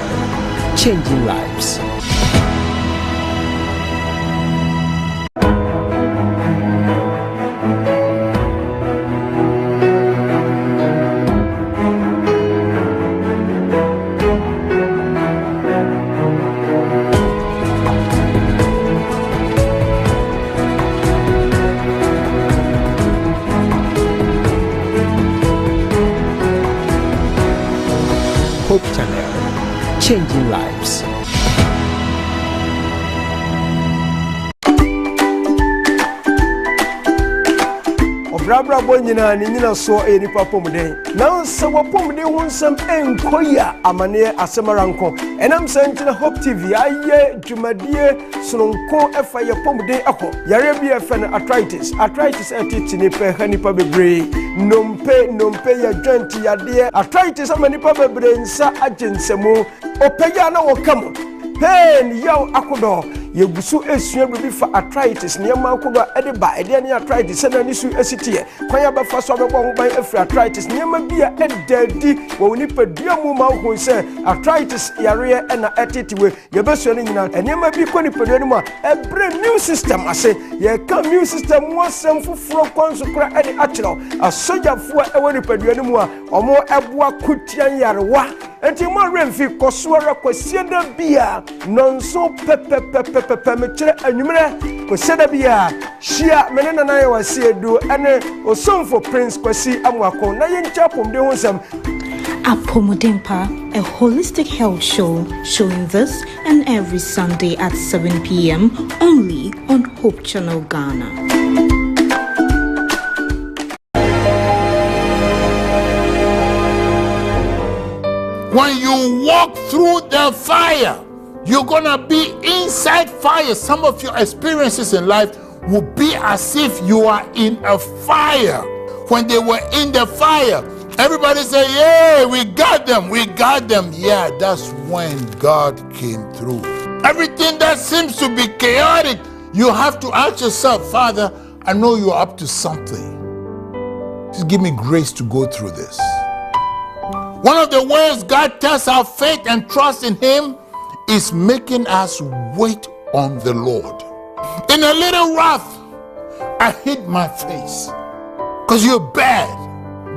Channel, changing lives. Hope Channel, changing lives. Obrabra bonyina ni nyina so eni papomden. Na se wapomden hunsam enkoya amane asemaranko. Enam sentina Hope TV aye dwumadie sononko efa ye pomden akọ. Yare bi efa na arthritis etiti ni pe hanipa bebre. Nompe ya joint yade arthritis amanipa bebre nsa agensemu. Opeya na wokam. Pain yaw akodo yegusu esua bibi fa arthritis niema akodo edeba ede ne arthritis na nisu esitie kwanya ba fa so abebo ho ban afri arthritis niema bia edadi wo nipadua mu ma ho se arthritis yare na etitiwe yebesu ne nyina niema bi ko nipadua mu a ebre new system ase ye ka new system wo sem fufuro konso kra ede akiro asojafo ewo nipadua mu a omo eboa kutian yarewa enti mo remfi kosoara kwasieda bia nonso pepe me kire anwumre kwasieda bia hia menena na yewase edu ene osomfo prince kwasi amwako na yencha pomde honsam Apomodimpa, a holistic health show showing this and every Sunday at 7 p.m. only on Hope Channel Ghana. When you walk through the fire, you're gonna be inside fire. Some of your experiences in life will be as if you are in a fire. When they were in the fire, everybody said, yeah, we got them. Yeah, that's when God came through. Everything that seems to be chaotic, you have to ask yourself, Father, I know you're up to something. Just give me grace to go through this. One of the ways God tests our faith and trust in Him is making us wait on the Lord. In a little wrath, I hid my face because you're bad.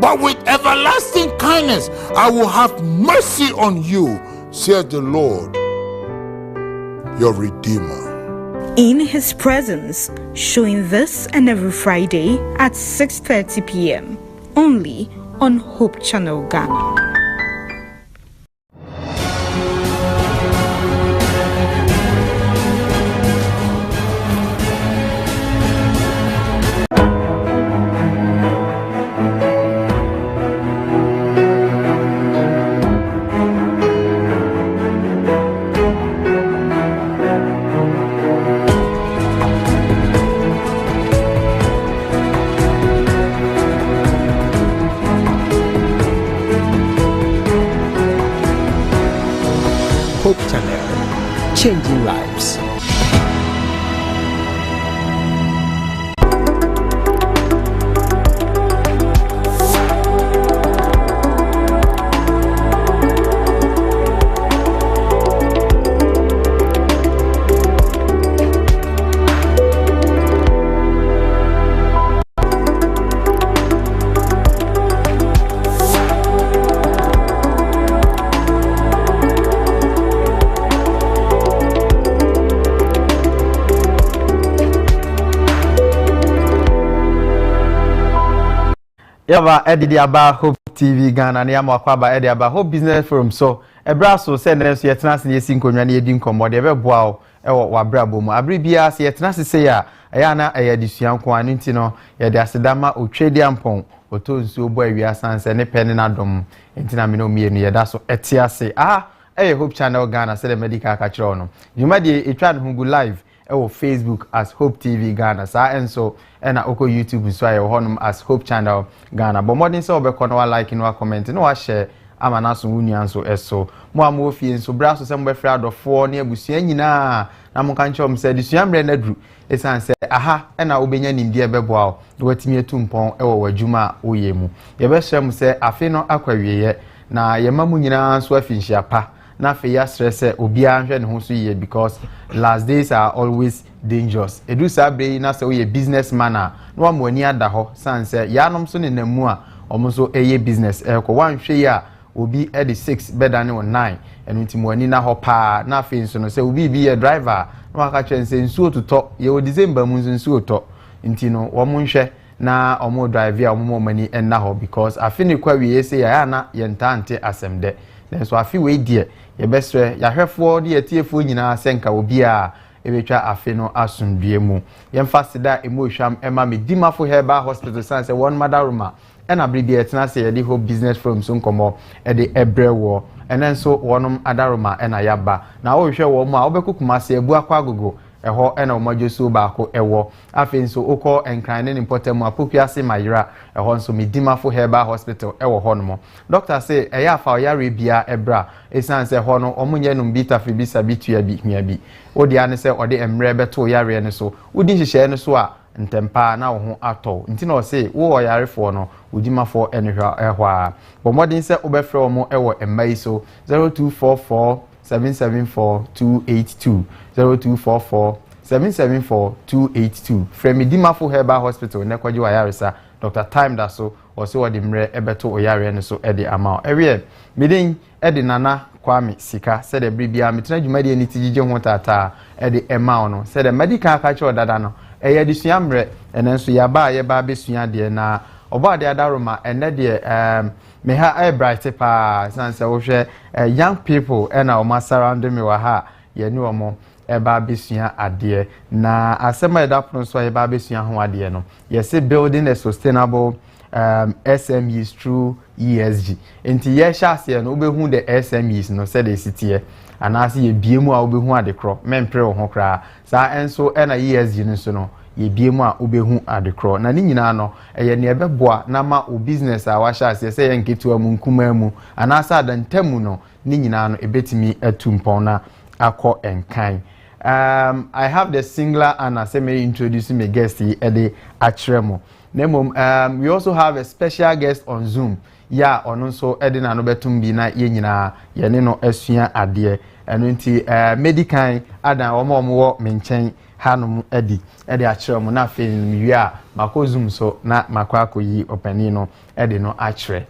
But with everlasting kindness, I will have mercy on you, says the Lord, your Redeemer. In His presence, showing this and every Friday at 6:30 p.m. only on Hope Channel Ghana. Hope Channel, changing lives. Yaba edidi aba Hope TV Ghana na yama kwaba edidi aba Hope Business Forum so ebraso se na so yetena se yesi nkonwa na yedi nkomo de beboa o ewo wabrabo mu abribia se yetena se ya aya na ayadisua nko anu nti no yede asedama otwedi ampon oto nsuo bo awia sanse ne pene na dom nti na me no mienu yeda so etiase Hope Channel Ghana se the medical kachiro no juma de etwa no go live ewo Facebook as Hope TV Ghana sa enso ena oko YouTube so ayo honum as Hope Channel Ghana but modern so be kono wa like no wa comment no wa share ama na so wunua so eso mo amo fie so bra so sem be fra adofo ne abusua nyina na mo kan chom se disua mre na dru esan se ena obenya nimdie beboa o watimi etumpon ewo wadwuma oyemu ye be hyem se afi no akwawieye na ye mamu nyina so afinhia pa na fe ya stress obi anhwe ne ho so ye because last days are always dangerous edu sabre na se we businessman na wa mo ani ada ho sanse ya nom so ne namu a omo so eye business ko wanhwe ya obi e de 6 beda ne 9 enu nti mo ani na ho pa na fe nso no se obi bi ye driver na aka chense nsuo toto ye o December mu nsuo to nti no wo mo nhwe na omo drive ya omo mani enna ho because afini kwa wie se ya na ye ntante asemde then so afi we die ye besre ya hwefo de atiefo nyina senka obi a ebetwa afi no asundue mu ye mfasida emohwam ema me dimafo herbal hospital sanse one madaruma ena bribi etena se ye de ho business from so nkomo e de ebrewo enen so wonum adaruma ena yaba na wo hwe wo mu a obekukuma se ebu akwa agogo eho ena omajosu baako ewo afi nso okọ enkran ne important apokuase mayira eho nso medimafo herbal hospital ewo ho no doctor say eya afa oyare bia ebra esan se ho no omunye no bita fi bisa bitua bi hia bi odi ane se odi emre beto oyare ne so odi hihye ne so a ntempa na wo ho atọ nti na o say wo oyarefo no udimafo enhwa ehwa a bomodin se obefre omo ewo emai so 0244 774-282 0244-774-282 Fremi Dimafo Herbal Hospital nekwaji wa yaresa Dr. Time da so osi wadi mre ebeto oyare ne so edi amao ewie midin edi nana Kwame Sika said bribia mitena dwumadi ani tijije ho tata edi emao no said medical akache odada no eye di sua mre enenso yaba ye ba besua de na oba de adaroma ene de me ha bright pa sanse wo hwe young people ena o ma surround me wa ha ye ni omo eba besua ade na asema eda pron so eba besua ho ade no ye say building a sustainable SMEs through ESG enti ye sha se no obehu the SMEs no said the city anase ye biemu a obehu adekro mempre wo ho kra sa enso ena ESG no so no ye biemu a obehu adekro na ni nyina no eye ne ebeboa na ma o business a wa sha se ye nketu amu nkuma mu anase adantamu no ni nyina no ebetimi atumpon na akọ enkan I have the singular and say me introducing my guest here at the Achremo. We also have a special guest on Zoom. Yeah, on also Edina no betumbi na yenyina ye ne no asua ade eno medical adan omo menchen hanom edi Achremo na fe mi a mako Zoom so na mako akoyi opani no edi no achre.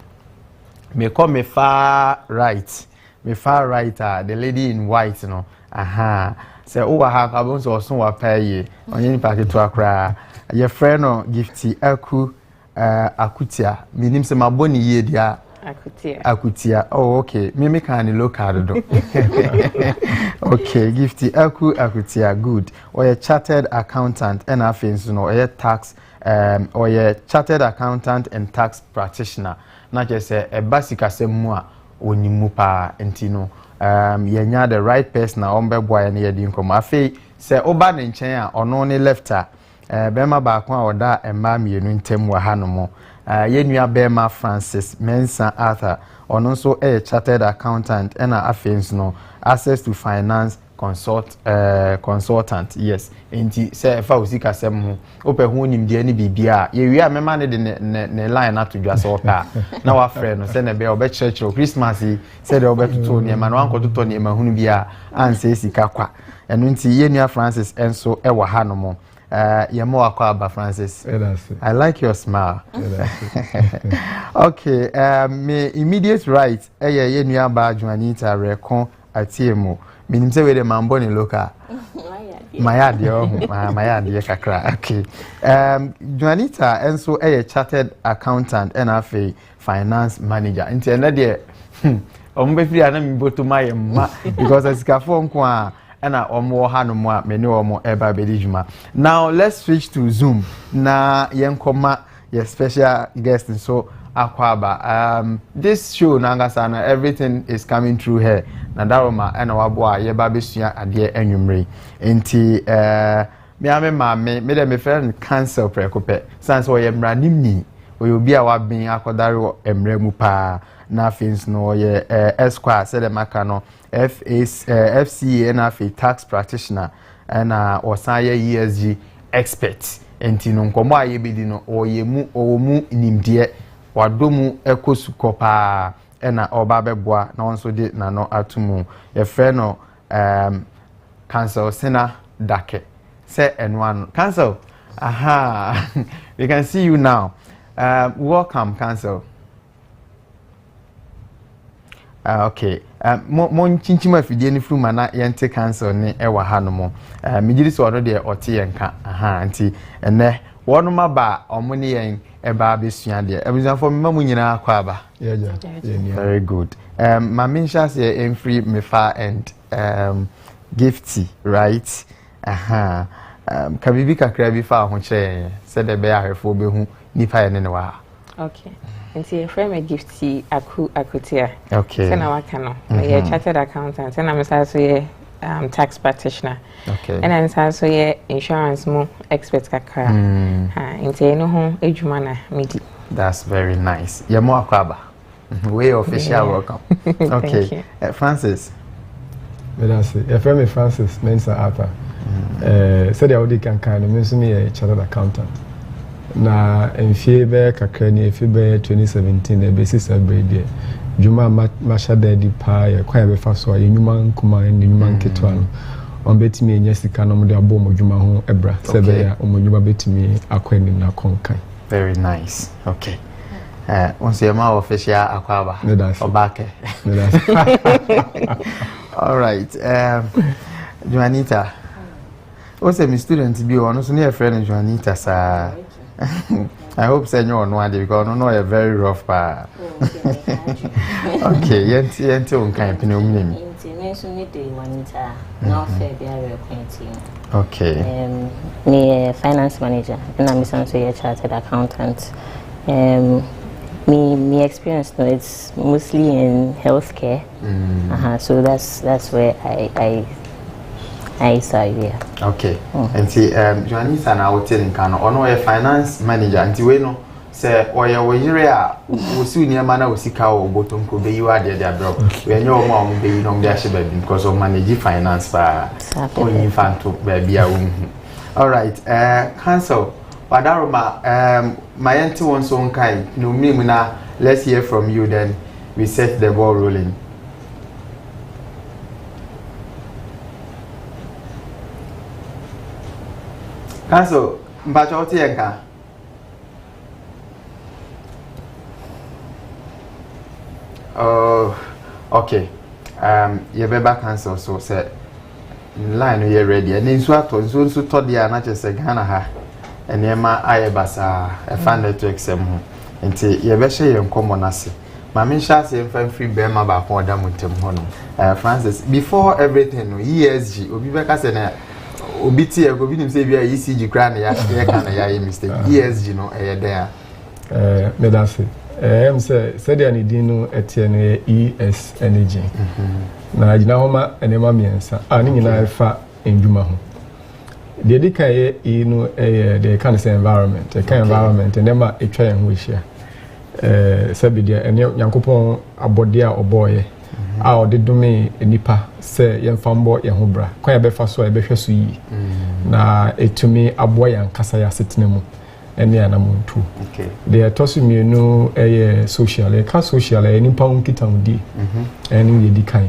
Me come me far right. Me far right the lady in white no. Aha. Se owa ha kabon so so wa paye onye ni paketu akra ye friend no gifty akutia minim se maboni ye dia akutia oh okay me can the local do okay gifty akutia good or a chartered accountant and afins no or tax or a chartered accountant and tax practitioner na je say e basic asemu a onimu pa entino yenya the right person na ombe boy na yedi nkomo afi se oba ne nchen a ono ne lefter bema ba ko a oda emma mienu ntem wa hanomo yenua bema Francis Mensa Arthur ono so chartered accountant na afins no access to finance consultant yes enti se fa usika sem ho ope ho nim de ni bibia ye wi a mema ne de ne line atodwa so opa na wa frɛ no se ne be obe church Christmas se de obe toto ne ma no anko toto ne ma hunu bia anse sika kwa eno enti ye nua Francis enso e wa ha no mo ye mo akwa aba Francis I like your smile okay me immediate right ye nua ba Juanita Rekon atiemu minim se we de mambo ni local mayade mayade kakra okay Juanita enso chartered accountant and afi finance manager nti ena de ombe free ana mi boto maye ma because asikafo nko a na omo ha no mo a me ne omo eba bedijuma. Now let's switch to Zoom na yenkoma your special guest so akwaba this show nangasa na everything is coming through here na daroma ena wabo a ye ba besua ade anwumre enti me de me friend cancel prekope sans o ye mranim ni o obi a waben akodare emra mu pa na fins no ye esquire said maka no FCA na fi tax practitioner na osan ye ESG expert enti no nkomo a ye bedi no o mu nimde wadomu ekosuko pa ena oba beboa na won so de na no atumu ye frɛ no cancel sena dake say enwan cancel aha we can see you now. Welcome cancel. Okay. Mon chinchima fidie ni fru mana yente cancel ni ewa hanomo. Migiri so ono de ote yenka. Aha anti ene wonuma ba omuni yen eba besua de. Ebusanfo mema nyina akwa aba. Yeah. Very good. My minsha say em free me far and gifty, right? Aha. Kabibi kakra bi fa ho kire se de be ahefo be hu nipa ye ne wa. Okay. Nti frame a gifty akutia. Okay. Sena waka no. Ye chartered accountant. Sena me say so ye tax practitioner. Okay. And then say so ye insurance mo expert kakra. Nti no ho edwuma na medi. That's very nice. Ye mo akwaba. We official welcome. Okay. Francis. That's it. If I'm Francis Mensa Arthur. Said I would can kind of me a chartered accountant. Na enfie be kakra ni efi be 2017 e be sisa brede juma masha dedi pa ye kwa be fa so ye nyuma nkuma ni nyuma nketwa no on betimi enya sika no de abo mo juma ho ebra se be ya o nyuma betimi akwani na konkan. Very nice. Okay. Once you ma official akwaba obake. All right. Juanita. What's a student be on so near friend Juanita sa. I hope say you know because no a very rough pa. Okay, yenti on kind pneumonia. Okay. Me finance manager and I'm also a chartered accountant. Me experience no, it's mostly in healthcare. So that's where I saw you. Okay. And see, Joanisa na hotel in Kano. Ono a finance manager. And we no say oya we yire we see niam na we sika o bottom ko be you are there bro. We nyo mo be you no dey ashebe because of manage finance pa. Only infant baby a wo. All right. Cancel. Wadaroma my auntie wants on kind. No me na let's hear from you then we set the ball rolling. Cancel. Mbacho oti yenka. Oh, okay. You be back cancel so say line you ready. And nso ato nso to dia na chese Ghana ha. Enema ayebasa e fan network sem ho. Nti ye be hye yenkomo na se. Ma me sha se mfa free be ma ba ko oda muntem ho no. Francis, before everything no ESG obi be ka se na obiti e go bi nim say bia ECG kra na ya ka na ya mistake. ESG no e there. Me da se. Say dia ni din no etie no ES energy. Na agina homa enema miensa. Ani nyina fa endwuma ho. The edika ye no the kind of environment, the kind of environment enema etwa ye ho hia. Sabi dia ene Yankopon abode a oboye. A ode dome enipa se yemfambo ye ho bra. Kwa ye be fa so ye be hwe so yi. Na etumi abo ya nkasa ya setena mu. Ene ana muntu. Okay. The tosumi no social. E ka social enipa unkita udi. Eni ye dikan.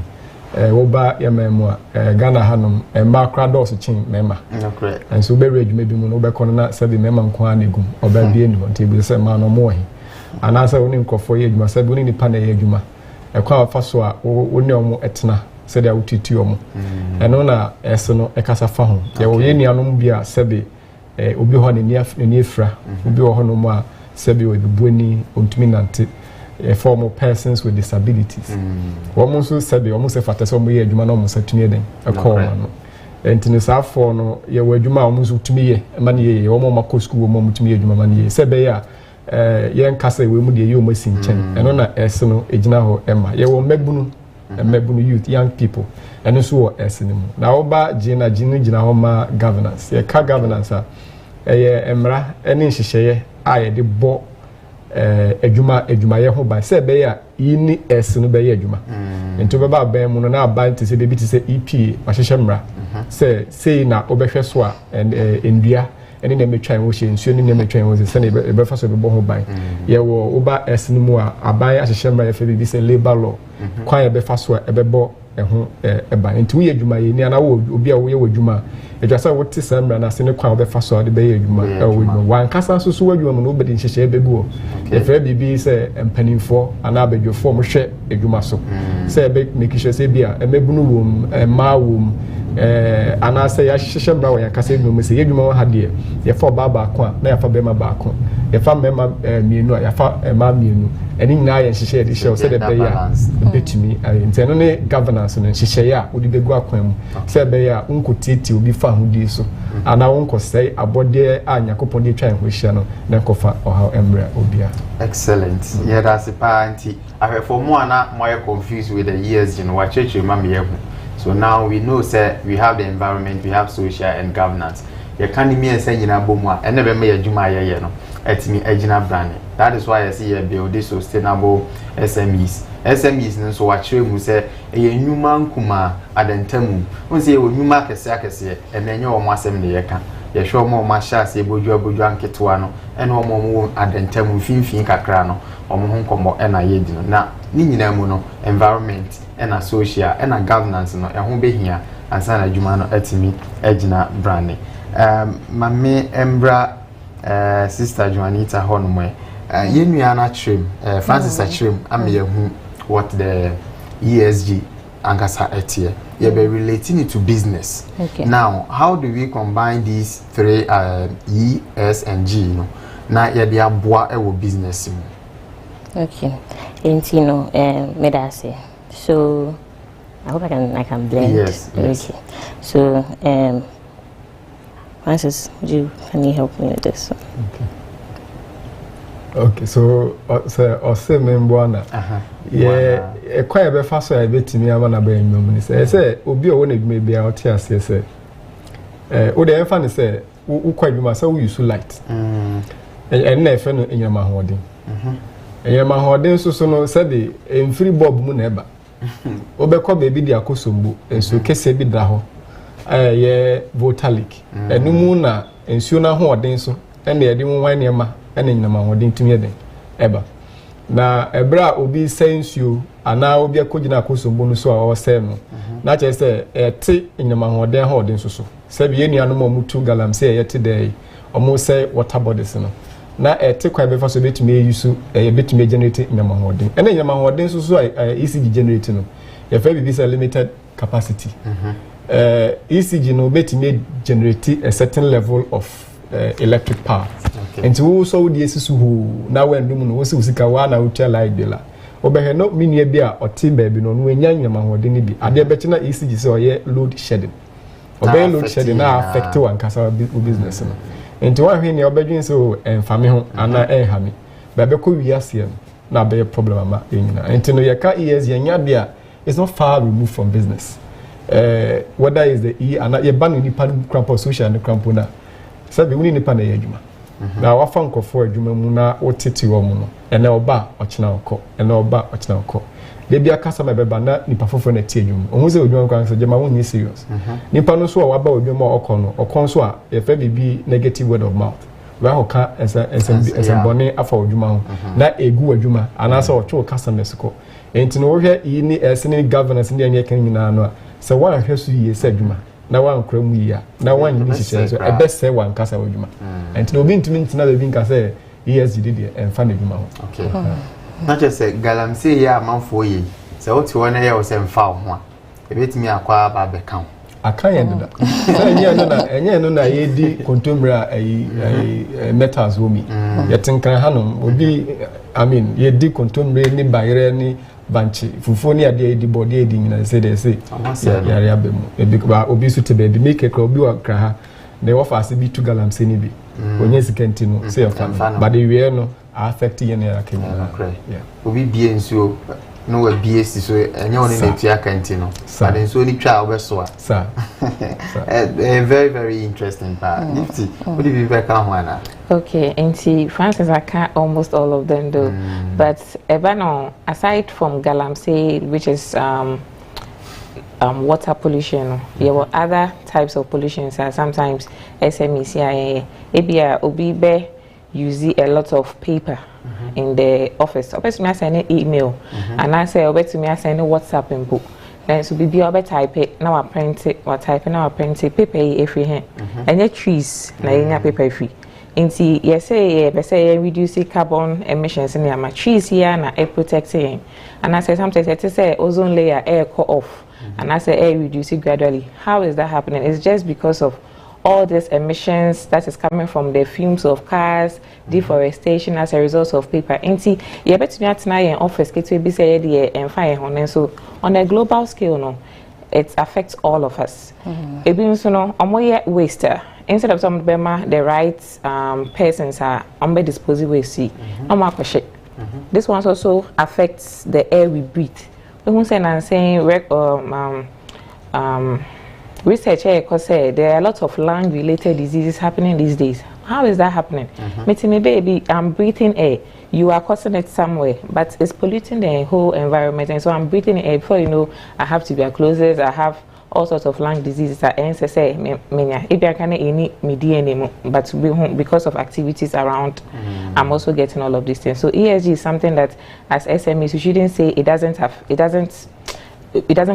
Woba ya memo Ghana hanom emba krados chin mema. Okay. And so be ready maybe mo no be kono na sabi mema nko anegum oba bie ni wonte bi se ma no mo he. Anasa woni nkofo ye adwuma sabi woni nipa na ye adwuma. Ekwa afa so a woni omo etena se dia wotiti omo. Eno na ese no ekasa fa ho. Ye wo ye nuanom bia sabi obi ho ne efra. Obi ho no mo a sabi we buani ontumi nante formal persons with disabilities. Almost said almost a fatter some year, you man almost at me then a call. And in the South for no, you were Juma almost to me, money, or more school, moment to me, money. Sebea, young Castle, we would you missing chen, and on a Esno, Ejinaho, Emma, you will Mebunu, and Mebunu youth, young people, and also Esno. Now, about Jina Homa governance, a car governance, a Emra, and in Shishay, I the bo. Ejuma ye ho ba se be ya yini es no be ye ejuma ento be ba ban mu no na ban te se be ti se EP ma hyehyemra se sei na obehwe so a endua ɛne na metwan wo hye nsuo ne na metwan wo se ne be fa so be bo ho ban ye wo oba esne mu a aban ahyehye mra ye fa bi se labor law kwan ye be fa so e be bo ɛho ɛba nti wo yɛ adwuma yɛ ni ana wo obi a wo yɛ adwuma adwa sɛ wo te samra na se ne kwan wo bɛfa so a de bɛyɛ adwuma ɛwɔ adwuma wan kasa so so adwuma no obedi nhyehyɛ bɛgu yɛ fɛ bibi sɛ mpanimfo ana abadwofo mo hwɛ adwuma so sɛ be make sure sɛ bia ɛmɛbunu wom ɛma wom ana sɛ ya hyehyɛ mra wo ya kasa adwuma sɛ yɛ adwuma wo ha de yɛ fa ba baako a na yɛ fa bɛma baako yɛ fa mɛma mienu a yɛ fa ɛma mienu ɛni nyinaa yɛ nhyehyɛ de hyɛ sɛ de bɛyɛ a betumi nti no ne governance no nhyehyɛ a wodi bɛgu akwan mu sɛ bɛyɛ a unkotiti obi fa hodie so ana wonkɔsɛe abɔdeɛ a nyakopɔn de twa ho hyia no na kɔfa ɔhaw emra obia. Excellent. Yeah, that's a party. I have for more na more confused with the ESG no what church remember. So now we know say we have the environment, we have social and governance. You can't me say nyina bomwa and never me adwuma ye no etimi agina branding. That is why I see a build this sustainable SMEs. SMEs no so watch mu say e nyuma nkuma adentamu. Won say e nyuma kese and enye o mo asem ne yeka. Ye hwe mo ma sha se boju anketewa no ene o mo adentamu finfin kakra no o mo ho nkomo e na ye di no. Na ni nyina mu no environment and social and governance no e ho behia ansa na adwuma no etimi agina branding. Mame Embra sister Juanita Honwe Yenuana Trim Francis Achrim Ameyahu what the ESG Ankasa etie you be relating it to business. Okay. Now how do we combine these three E, S and G no na ye de aboa e wo business mu. Okay. And you know medase. So I hope I can blend. Yes. Okay. So Francis, can you help me with this? Okay, so say membuana. Yeah, quite a bit faster. I bet me I'm an abandoned. Say, Obi, or one may be out here. Say, oh, the infant say, who quite be myself, you so light. And never in your hoarding. And your hoarding so no said in free bob muneba. Obeko baby, the akosumbu, and so kese be daho. Yeah, Votalic. And no moona, and soon a hoarding so, and they didn't wine your ma, and in the man hoarding to me then. Ever. Na ebra obi sense you, and now obi a kojina kosumbu so or seno. Not just say, a tea in the man hoarding so. Sabi any animal mutu galam say yet today, almost say water bodies. Na tea quite before so bit me use a bit me generating in the man hoarding. And then your man hoarding so ECG generating. If every is a limited capacity. ECG no bet may generate a certain level of electric power. Okay. And to also the who now when do no so sika wana utia like de la. Obehe no mini bia or team baby no when yanya ma hodini bi. Ade beti na ECG so ye load shedding. Obehe load shedding na affect one kasa business no. And to one when you obedwin so enfame ho ana ha mi. Ba be ko wiase na be problem ama enyina. And to no ye ka ESG nya dia it's not far removed from business. Whether is the E and your ban in the crampo social and the crampona. Sabi we need pana yajuma. Now I found for juma muna or titi womuno. And now ba or china ko. And now ba or china ko. They be a customer bebana ni perform for a tium. Almost a juma can say jama won't serious. Nipano so waba or juma or kono or conswa if every be negative word of mouth. Where ka as a bonnet after juma. Na a good juma and also or two customers ko. And to know here any governance in the American. So one has to ye said juma. Na one cram ya. Na one you say so I best say one kasa juma. And no bin to mean another bin can say ESG did and funny juma. Okay. Not just say galam say ya man for ye. So what you want to was and found one. A bit me acquire by the count. I can't end that. And yeah, no, I did contumra a metals woman. Yet in Canhanum would be, I mean, ye did contumra any by any. Banchi fufonia de di body di na say they say ya be mu e big ba obi su te baby make a obi wa kra they offer us be 2 galam say ni bi onye sikenti no say of but the we no affect ye na Kenya yeah obi bie nsuo no wa bie si so enye oni na tua kanti no but nsuo ni twa obeso sir very very interesting part nifty what did you back on one. Okay, and see, Francis, I can't almost all of them though. But Ebano, aside from Galamsey, which is water pollution. There were other types of pollution. Sometimes SMEs, obi use a lot of paper in the office. Obviously, me send an email, and I say, obviously, me send a WhatsApp input. Then so be over type it. Now I print it. Or type it. Now I print it. Paper every hand. And the trees na inga paper free. Inti say reduce carbon emissions in my trees here na air protecting. And I say sometimes it say ozone layer air cut off. And I say air reduce it gradually. How is that happening? It's just because of all these emissions that is coming from the fumes of cars, deforestation as a result of paper. Inti you bet me at in office get to be say and fire on. So on a global scale, no, it affects all of us. Waster. Instead of some the right persons are disposing waste. This one also affects the air we breathe. We saying research say there are a lot of lung-related diseases happening these days. How is that happening? Me baby, I'm breathing air. You are causing it somewhere, but it's polluting the whole environment. And so I'm breathing air. Before you know, I have tuberculosis. I have all sorts of lung diseases. But because of activities around, I'm also getting all of these things. So ESG is something that, as SMEs, we shouldn't say it doesn't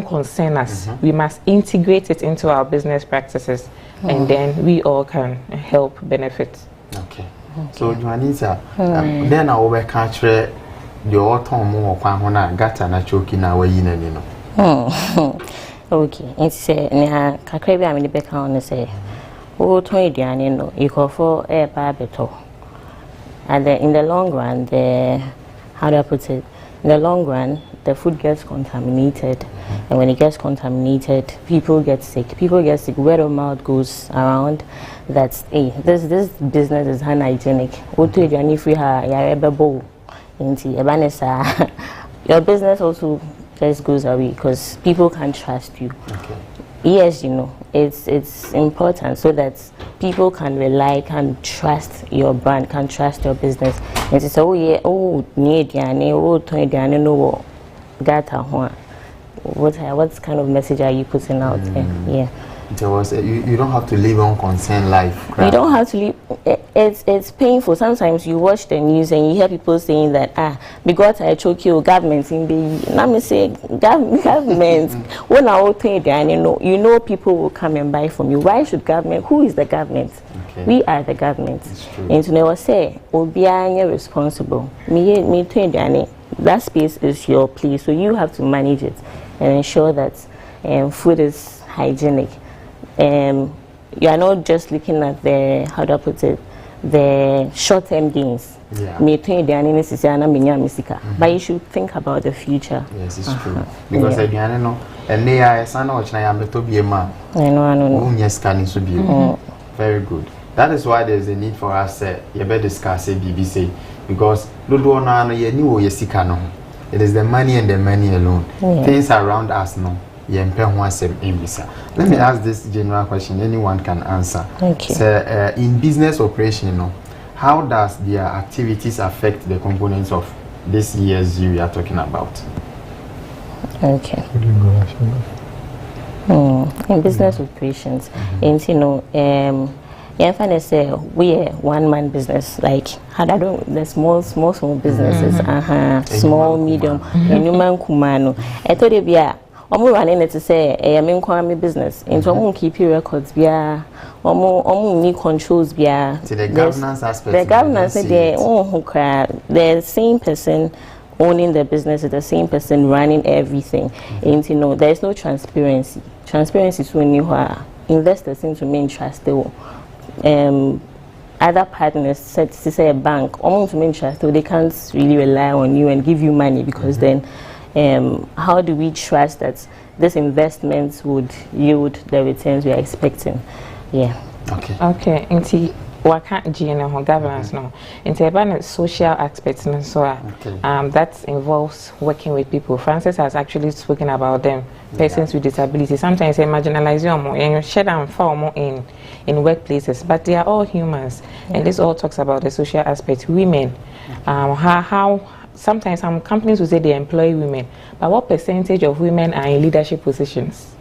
concern us. We must integrate it into our business practices, and then we all can help benefit. Okay. So Juanita, then I will catch the autumn or Pamona Gata na choki na wayina no. Okay. It's kakrebi amini beka on say o ton ediane no ikofo e ba beto. And in the long run, how do I put it? In the long run, the food gets contaminated, and when it gets contaminated, people get sick. Word of mouth goes around that this business is unhygienic. Your business also just goes away because people can't trust you. Okay. Yes, it's important so that people can rely, can trust your brand, can trust your business. And to say, what kind of message are you putting out there? Yeah. There was you don't have to live unconcerned life. Crap. You don't have to live. It's painful. Sometimes you watch the news and you hear people saying that because I choke you, government in the. Let me say government. When I think and you know people will come and buy from you. Why should government? Who is the government? Okay. We are the government. And to never say, Obianya responsible. Me that space is your place, so you have to manage it and ensure that food is hygienic. You are not just looking at the the short-term gains. Yeah. But you should think about the future. Yes, it's true. Because again, no, and they are son or very good. That is why there's a need for us you better discuss BBC because it is the money and the money alone. Yeah. Things around us no. Let me ask this general question. Anyone can answer. Okay. So, in business operation, how does their activities affect the components of this ESG we are talking about? Okay. In business operations, and say we are one-man business. Like the small businesses, small, medium, human kumano. I thought it be I'm running it to say I'm in business. Into keep records via need controls via the governance aspect. The governance the same person owning the business is the same person running everything. And there's no transparency. Transparency is when you are investors into main trust. Other partners said to say a bank, to main trust, they can't really rely on you and give you money because then how do we trust that this investments would yield the returns we are expecting? Yeah. Okay. Into what can't governance no? Into about social aspects so that involves working with people. Francis has actually spoken about them. Persons with disabilities. Sometimes they marginalize them and share them far more in workplaces, but they are all humans, and this all talks about the social aspect. Women, how sometimes some companies will say they employ women, but what percentage of women are in leadership positions?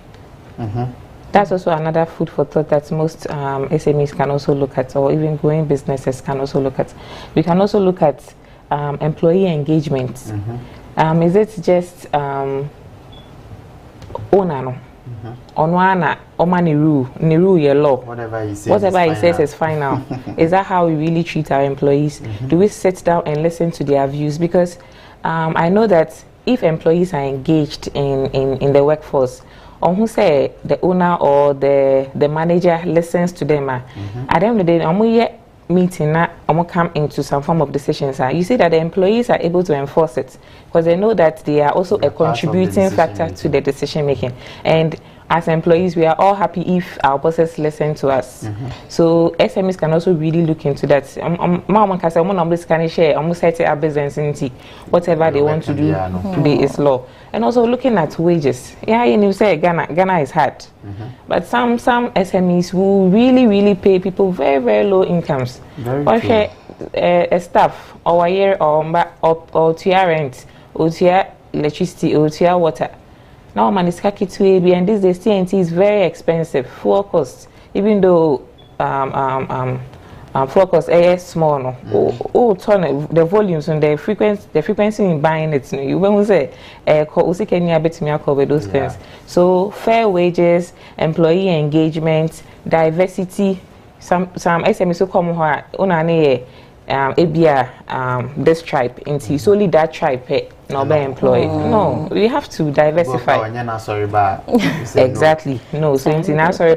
That's also another food for thought that most SMEs can also look at, or even growing businesses can also look at. We can also look at employee engagement. Is it just owner? Onwana, Oma Niru, your law. Whatever he says is final. Is that how we really treat our employees? Do we sit down and listen to their views? Because I know that if employees are engaged in the workforce, or who say the owner or the manager listens to them, at the end of the day, meeting come into some form of decisions. You see that the employees are able to enforce it because they know that they are also a contributing factor to the decision making. And as employees, we are all happy if our bosses listen to us. So SMEs can also really look into that. Whatever they want to do today is law. And also looking at wages. Yeah, you say Ghana is hard. But some SMEs will really pay people very, very low incomes. Or a staff or a year or tier rent, or tier electricity, or tier water. Now man is kaki to AB, and this days TNT is very expensive, fuel costs. Even though fuel costs are small, no. The volumes and the frequency in buying it, no. You won't say cover those things. So fair wages, employee engagement, diversity. Some SMEs who come here, this tribe, into solely that tribe. Not be employed. No, we have to diversify. Exactly. No, so in now sorry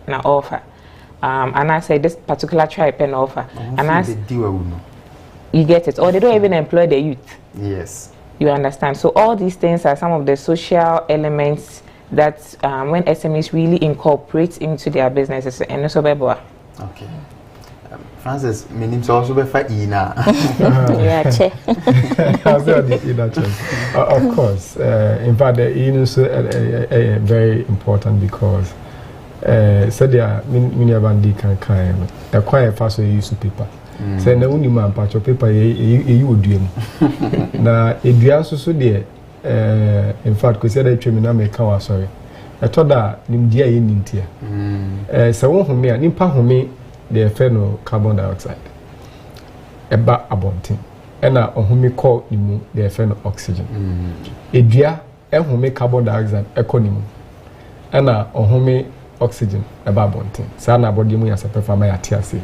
na offer. And I say this particular tribe pen offer. And I you get it. Or they don't even employ the youth. Yes. You understand? So all these things are some of the social elements that when SMEs really incorporate into their businesses and also okay. Francis, my name is also Ina. Yeah, of course. In fact, the Ina is very important because said there many bandi can acquire fast use paper. Say na uni man patch paper you would do. Na edua so there in fact because say twemi na make wa sorry. I thought that nimdia ye nintia. So won home nimpa home the effect carbon dioxide. Eba abontin. Ena ohumi call nimu the effect oxygen. Edua ehumi carbon dioxide ekonimu. Ena ohumi oxygen eba abontin. Sa na body mu ya sepefa ma ya tiase.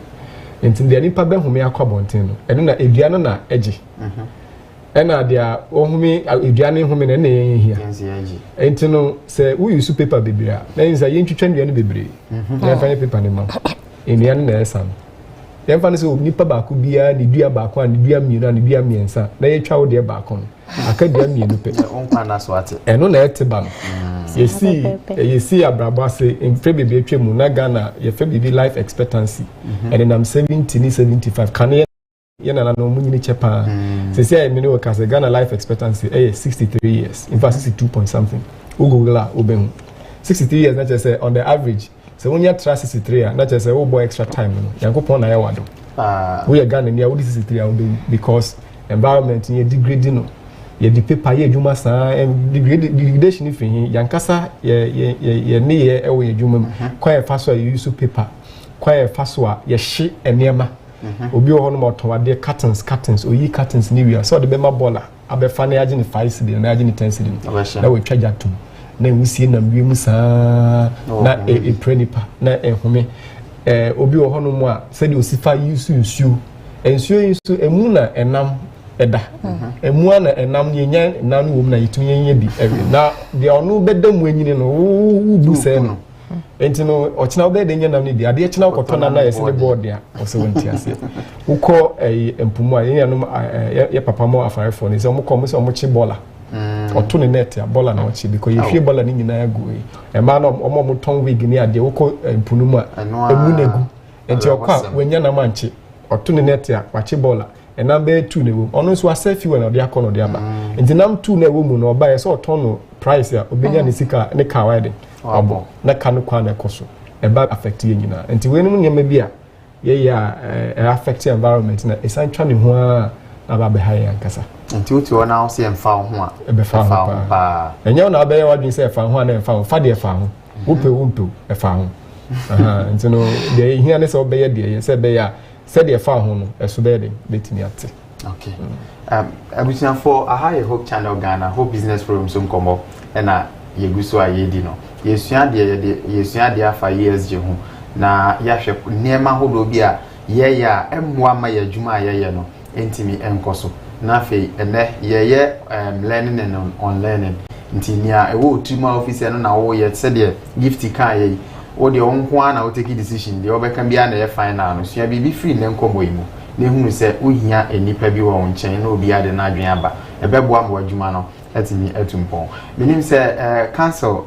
Enti de nipa be humi akwa abontin no. Eno na edua no na eji. Ena dia ohumi edua ne humi na ye hia. Enti no se we use paper bebrea. Na nza ye ntwetwa ndua no bebre. Na fa paper ne ma. Emian na esam dem fa ne so nipa ba ko bia ne dua ba ko ne dua mienu ne dua miensa na ye twa wo de ba ko aka dua mienu pe onpa na so ate eno na ete ba no yesi abrabo ase emfe bebe twemu na Ghana ye fe bebe life expectancy and am 70 ni 75 kan ye na no munyini chepa se se me no ka se Ghana life expectancy 63 years in fact 62 point something ugugla obem 63 years na say on the average. So when you try 63, not just say oh boy extra time, you go pon na ya wado. We are Ghana near 63 because environment you degrading, you the paper you juma sa and degradation if you yankasa ye near ewe juma quite fast you use paper, quite fast you she and nearma. Obi o hono moto de curtains or ye curtains ni so the bema bola abe fa na agin 5 cedi na agin 10 cedi na we twa jatum. Na wusie na wiem saa na prenipa na ehome obi wo hono mu a se de osifa yusu ensuo emu na enam eda emu na enam yenya nan wo mu na yitum yenya bi na de onu bedam anyini no wo bu se no enti no ochina obe de nyena no bi ade china okoto na yesi ne board ya ose wonti ase ukọ empumu a yenya no ye papa mo afarefo ni se mo ko mo se mo chi bola oto ne net ya bola na ochi because you feel bola ni nyina agu e ma no omo ton wig ni ade woko empunu mu a emu negu enti okwa wenya na manchi oto ne net ya wachi bola e number 2 na wo ono so asafi we na ode akọ no de aba enti nam 2 na wo mu no oba ye so oto no price ya obenya ne sika ne ka wide obo na ka no kwa na ekoso e ba affect ye nyina enti we no nyema bi a ye ya affect environment na esan twa ne ho a na ba be ha yan kasa nti uti ona o se emfa ho a ebefa ho pa enye na be wadwin se efa ho na emfa ho fa de efa ho wo pe efa ho aha nti no de hia ne se obeye de se be ya se de efa ho no eso be de betimi ate. Okay. Abusia for a high Hope Channel Ghana Hope Business Forum so nkomo na yeguso ayedi no yesua de afa ESG ho na yahwe niema hodo bi a ye ya emmoa ma yadwuma ye no entimi enkoso na fe ene ye learning and on learning ntinia ewo otima office no na wo ye se de gift kan ye wo de onko na wo take decision de obeka bia na ye final no sua bi free ne nkomo yi mu na ehunu se ohia enipa bi wo nchen na obi ade na adwen aba ebeboa ma wadwuma no atimi atumpon menim se council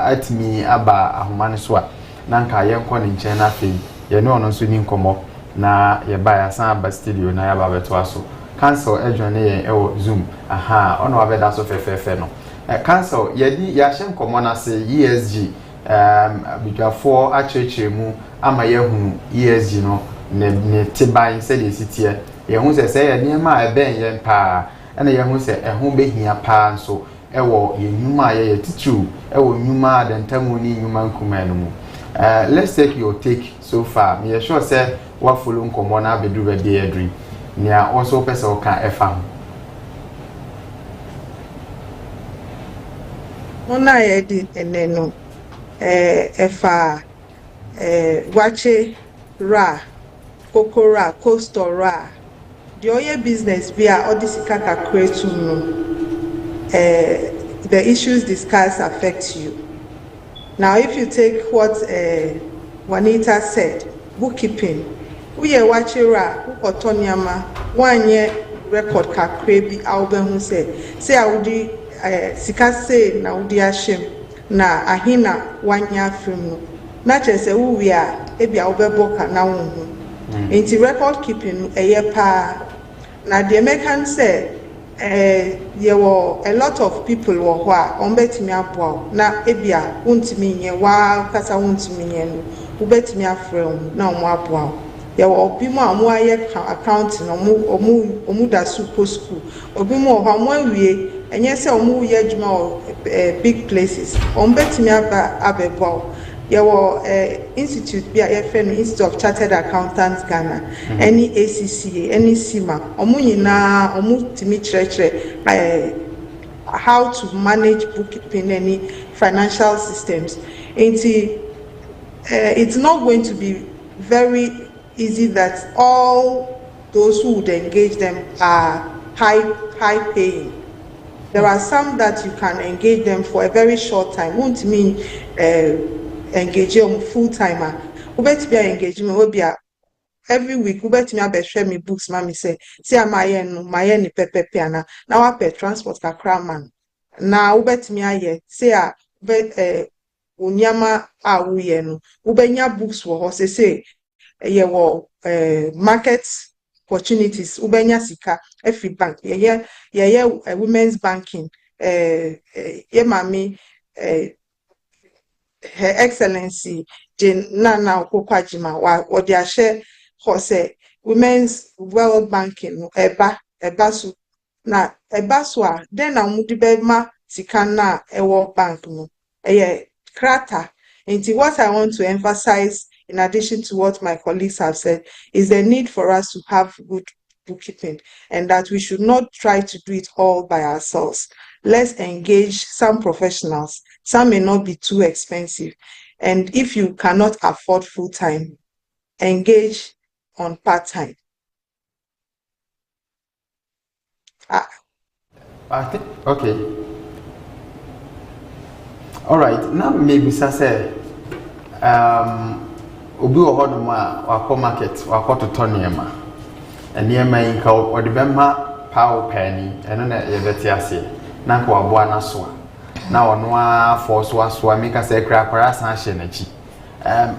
atimi aba ahoma ne so a na nka ye nko ne nchen na fe ye ne ono so ni nkomo na ye ba ya san ba studio na ya ba beto aso council edwane ye ewo zoom aha ono abeda so fefefe no council ye di ya hye nkomo na se ESG bidwafo achechire mu ama ye hu ESG no ne tiban se de sitie ye hu se ye niema eben ye pa na ye hu se ehu behia pa nso ewo ye nyuma ye titu ewo nyuma de ntamu ni nyuma nkuma no mu. Let's take your take so far. Me sure say what follow nkomo na bedu be dey adri nia also person kan efa Mona yedi eneno efa wache ra kokora coastal ra the oil business be a odisika kakretu no the issues discussed affect you. Now if you take what Juanita said, bookkeeping we wache ra ukotonyama wanye record kakre bi awbehu say awudi sika say na wudi ashem na ahina wanya film no na chese we a ebi awbebo ka na wo enti record keeping eye pa na the American say there were a lot of people who were on betimi aboa na ebia wontimi nye wa kasa wontimi nye no ubetimi afrem na omo aboa there were obi mo amu aye account na omu da super school obi mo ho amu awie enye se omu ye adwuma big places on betimi abebo there were institute be a FN Institute of Chartered Accountants Ghana any ACCA any CIMA omu nyina omu timi chire how to manage bookkeeping any financial systems it's not going to be very easy that all those who would engage them are high paying. There are some that you can engage them for a very short time. Won't mean engage them full timer. Ubet be engagement will be every week. Ubet me share me books. Mommy say my ni pepe piana. Now I pay transport ka craman. Now ubet me aye say unyama awuye no. Ubenya books wo say ye wo market opportunities ubenya sika every bank ye women's banking ye mami Her Excellency Jane Nana Okokwajima wa dia share ho say women's world banking eba so na eba so a den na mudi be ma sika na ewo bank no krata. And what I want to emphasize, in addition to what my colleagues have said, is the need for us to have good bookkeeping and that we should not try to do it all by ourselves. Let's engage some professionals. Some may not be too expensive. And if you cannot afford full-time, engage on part-time. I think, okay. All right, now maybe say obi wo hodo ma wako market wako to niema eniema inka odi bema pawo pani eno na yebeti ase na nka wabo na so na ono a force aso make say kra kwara san hye na chi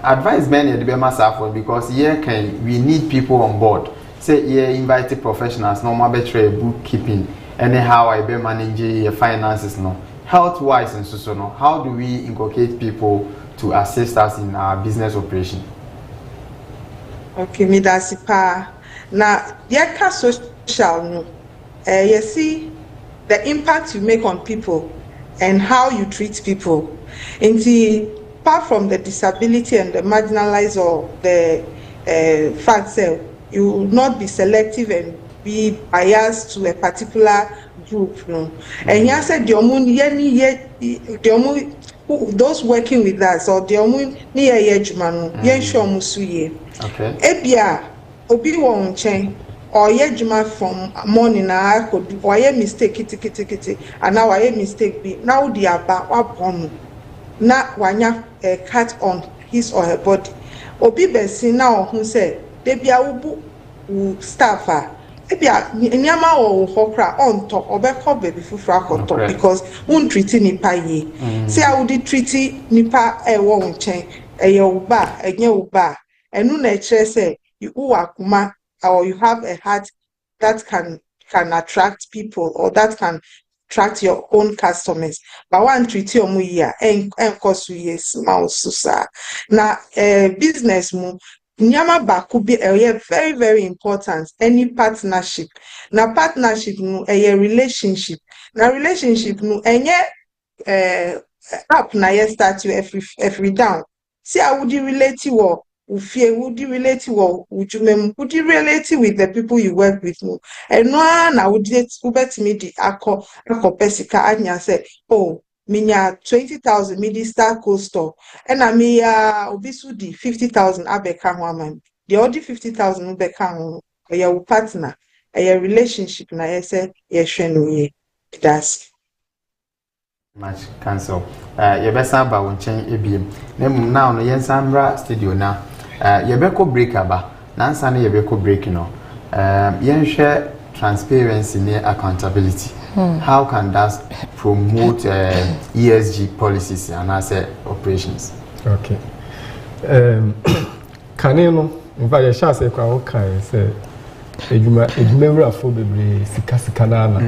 advice men yede bema safo because here can we need people on board say here invite professionals no ma betre bookkeeping anyhow I be manage your finances no health wise and so no how do we inculcate people to assist us in our business operation? Okay, me that's pa. Na yeka social, you see the impact you make on people and how you treat people. Apart from the disability and the marginalized or the fact that you will not be selective and be biased to a particular group. No? And you said those working with us or the okay. Ebia obi won chen or yejuma from morning na could or ye mistake kiti and now I mistake be now the aba wabon na wanya cut on his or her body obi besi now who said debia ubu staff ebia nyama o hokra on top obekọ baby fufura koto because un treat nipa ye say I would treat nipa wo nchen eye uba enye uba enu na ekire say you akuma or you have a heart that can attract people or that can attract your own customers. But one treaty omu here and cost yes maususa. Na business mu nyama ba could be very, very important. Any partnership. Na partnership mu a relationship. Na relationship mu enye up na ye start you every down. See I would relate you all. Would you relate with the people you work with? And one I would get Uber me the Ako Pesica and say, oh, minya 20,000 midi star coaster, and I may obisudi 50,000 abeka woman. The other 50,000 ubeka your partner, a relationship na I say yes that's much cancel. You best have about change ebiem. Now no yen samra studio now. Yebeko break aba nansa ne yebeko break no yen share transparency near accountability. How can that promote ESG policies and asset operations? Okay. Kaneno in fact you shall say kwa okay say edumewura fo bebre sika na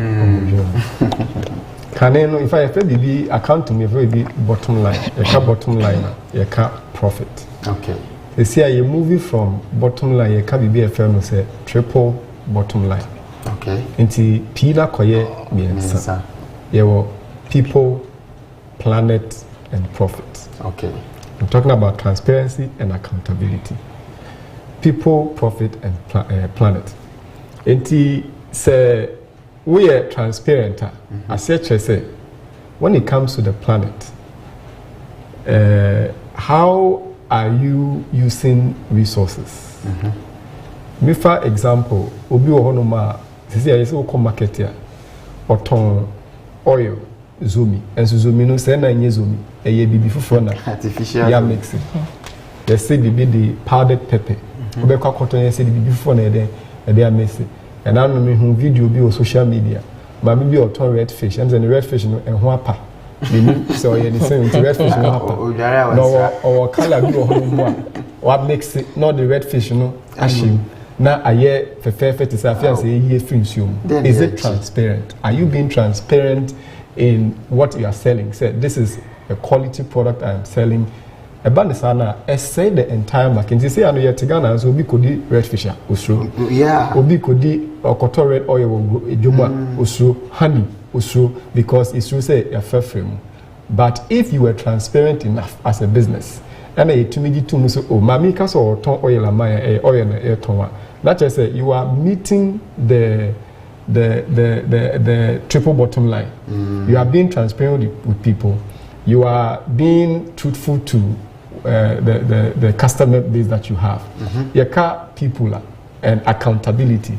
Kaneno in fact if be account to me be bottom line bottom line you can profit. Okay. You see, you moving from bottom line, you can be a firm say triple bottom line. Okay. Into Pila Koye Biensa. You were people, planet, and profit. Okay. I'm talking about transparency and accountability. People, profit, and planet. Into say we are transparent. As such as say, when it comes to the planet, how are you using resources? Me for example, obi ohonoma sisi ya yesi oko market ya oton oil zomi enso zomi no se na nye zomi eye bibi fufo na artificial ya mix. They say bibi the powdered pepper. Obe kwa cotton ye say bibi fufo na ede ya mix. And I know me hu video bi on social media. Ma bibi oton red fish and the red fish no enho apa. So you say the red fish no happen. No or color be what makes it not the red fish no ashim. Now aye fefe to say ye finsume. Is it transparent? Are you being transparent in what you are selling? Say this is a quality product I am selling. Ebandisana say the entire market. You say I know you Tigana so obi kodi red fish usro. Yeah. Obi kodi okoto red oil ejuma usro honey. Because it's true say a fair frame. But if you were transparent enough as a business, and a tumiji to so oh mami kaso or ton oil amaya oil na air tonwa. That just say you are meeting the triple bottom line. You are being transparent with people. You are being truthful to the customer base that you have. Your car people and accountability.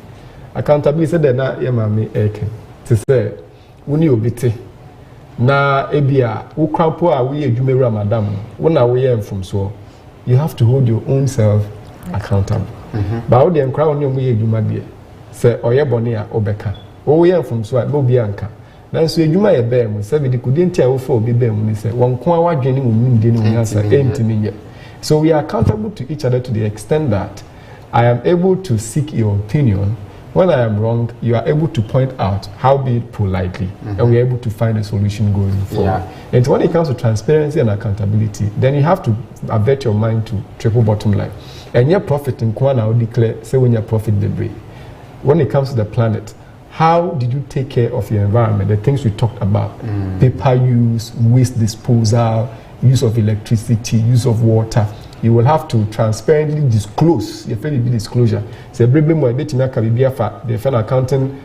Accountability said that na yamami eke to say. Wuni obite na ebia wo krampo a we adwumewura madam wona wo yem from so you have to hold your own self accountable. Ba wo de nkra wo ne mo ye adwuma de se oye bone a obeka wo yem from so a no bia nka nanso adwuma ye be mu se bi de kudi ntia wo fa obi be mu ni se won ko awadwene wo mu de ne nyansa entimi nye. So we are accountable to each other to the extent that I am able to seek your opinion. When I am wrong, you are able to point out how be it politely, and we are able to find a solution going forward. Yeah. And when it comes to transparency and accountability, then you have to avert your mind to triple bottom line. And your profit in Kwana will declare, say when your profit debris. when it comes to the planet, how did you take care of your environment? The things we talked about, paper use, waste disposal, use of electricity, use of water. You will have to transparently disclose your disclosure. So, the final accounting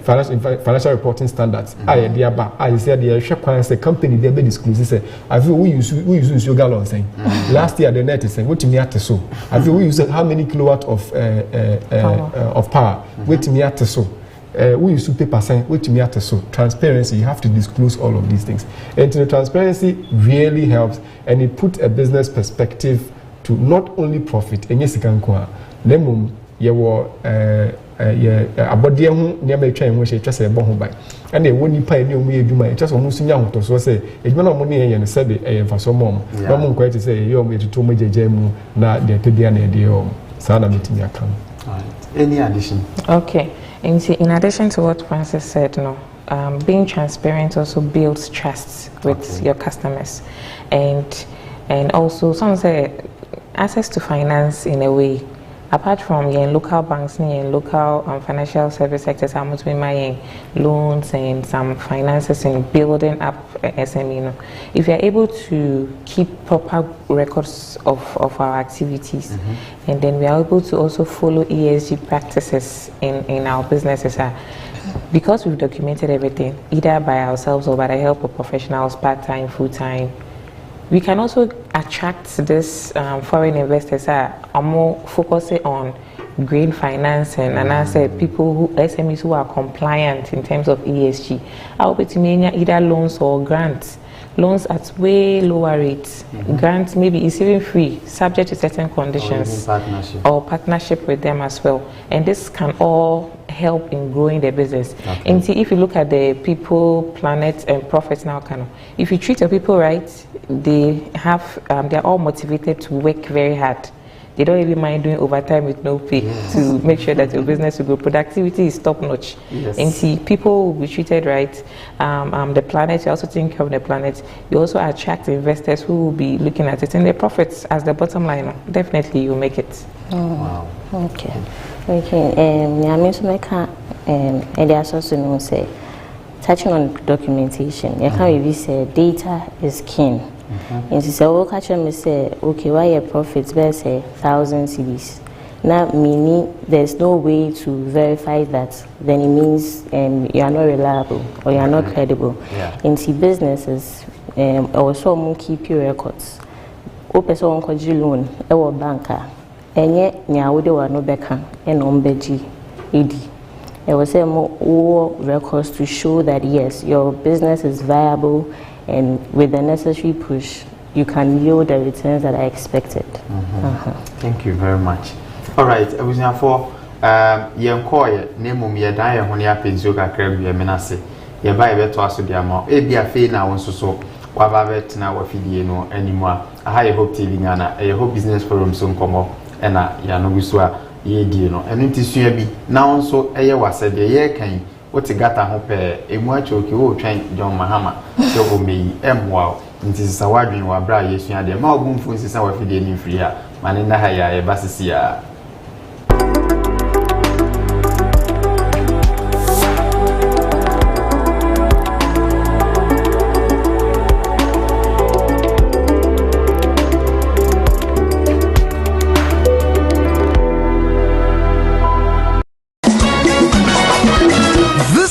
financial reporting standards. I said the company they be disclose. Say, I feel we use your gallon saying. Last year the net is saying what me at so. I feel we use how many kilowatt of power. Wait me at so. We use paper saying what me at so. Transparency. You have to disclose all of these things. And the transparency really helps, and it puts a business perspective to not only profit. And yes, you can go. Lemon, you were. Abodie ho niam atwa ho hye twese ebo ho ban and e woni pa ni omu edwuma twese omu sunya hoto so say edwuma na omu ne ye ne sebe e mfaso mom na omu nkwa ti say ye omu etutu omu jeje mu na de tebia na de omu sa na metimi aka. Any addition? Okay, in addition to what Francis said, being transparent also builds trust with your customers, and also some say access to finance in a way. Apart from your local banks and local financial service sectors, I'm going to be buying loans and some finances in building up SME. If you're able to keep proper records of our activities, and then we are able to also follow ESG practices in our businesses, because we've documented everything, either by ourselves or by the help of professionals, part-time, full-time, we can also attract this foreign investors are more focusing on green financing, and I said people SMEs who are compliant in terms of ESG. I'll be to mean either loans or grants. Loans at way lower rates. Grants maybe is even free, subject to certain conditions, or partnership with them as well. And this can all help in growing the business. And see, if you look at the people, planet, and profits now, if you treat your people right, they have they're all motivated to work very hard. They don't even mind doing overtime with no pay to make sure that your business will grow. Productivity is top notch. And see, people will be treated right. The planet, you also think of the planet. You also attract investors who will be looking at it, and their profits as the bottom line. Definitely, you make it. Wow. Okay. I mean to make and there's also say touching on documentation. You can't really say data is king. And she said, "Oh, catch me say, okay, why your profits? Let's say 1,000 cedis. Now, meaning there's no way to verify that. Then it means you are not reliable or you are not credible. And see, businesses also keep your records. Open so on loan, our banker, and yet nyawode wa no beka and ombeji edi. It was more records to show that yes, your business is viable. And with the necessary push, you can yield the returns that are expected." Thank you very much. All right, I was now for Yankoy, name me a dia when you pay Zuka Crab, your menase. You buy a bet to us to the amount. A be a fee now, so Wabavet now, Fidiano anymore. I hope TV Nana, a whole business forum soon come up, and Yanoguswa, ye dino. And it is be now so a year was said the year came. What's a gata hope a much okay train John Mahama so me wow it is a wide wa bra yes ya de ma ogum fo sisa wa fide ni free a mane na ha ya e basisia.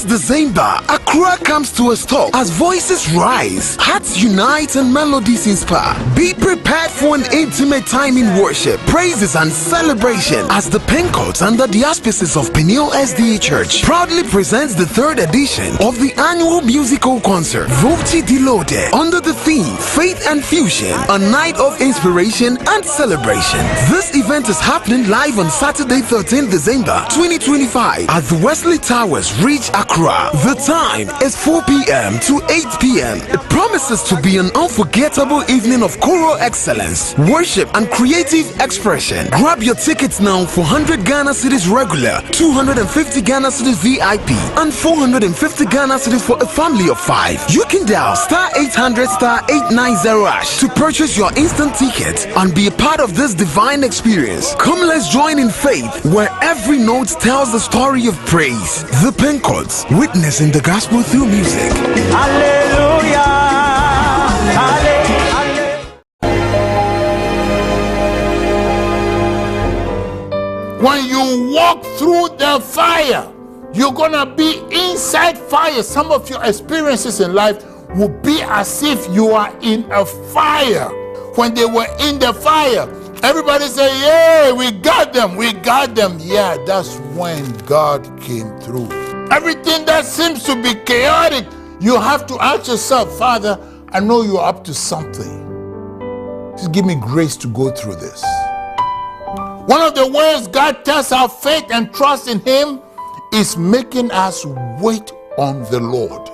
December, Accra comes to a stop as voices rise, hearts unite, and melodies inspire. Be prepared for an intimate time in worship, praises, and celebration as the Pencoats under the auspices of Peniel SDA Church proudly presents the 3rd edition of the annual musical concert, Voti Dilode, under the theme Faith and Fusion, a night of inspiration and celebration. This event is happening live on Saturday, 13th December 2025 at the Wesley Towers, Reach Accra. The time timing is 4 p.m. to 8 p.m. It promises to be an unforgettable evening of choral excellence, worship, and creative expression. Grab your tickets now for 100 Ghana cedis regular, 250 Ghana cedis VIP, and 450 Ghana cedis for a family of 5. You can dial *800 *890# to purchase your instant ticket and be a part of this divine experience. Come, let's join in faith, where every note tells the story of praise. The Pencots, witnessing the gospel through music. Hallelujah. When you walk through the fire, you're gonna be inside fire. Some of your experiences in life will be as if you are in a fire. When they were in the fire, everybody say, "Yeah, we got them, we got them." Yeah, that's when God came through. Everything that seems to be chaotic, you have to ask yourself, "Father, I know you're up to something. Just give me grace to go through this." One of the ways God tests our faith and trust in Him is making us wait on the Lord.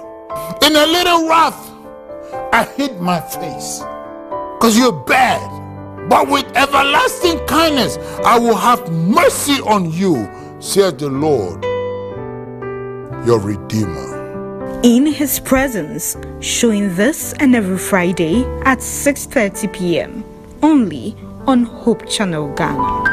In a little wrath, I hid my face because you're bad. But with everlasting kindness, I will have mercy on you, says the Lord, your Redeemer. In His presence, showing this and every Friday at 6:30 p.m. only on Hope Channel Ghana.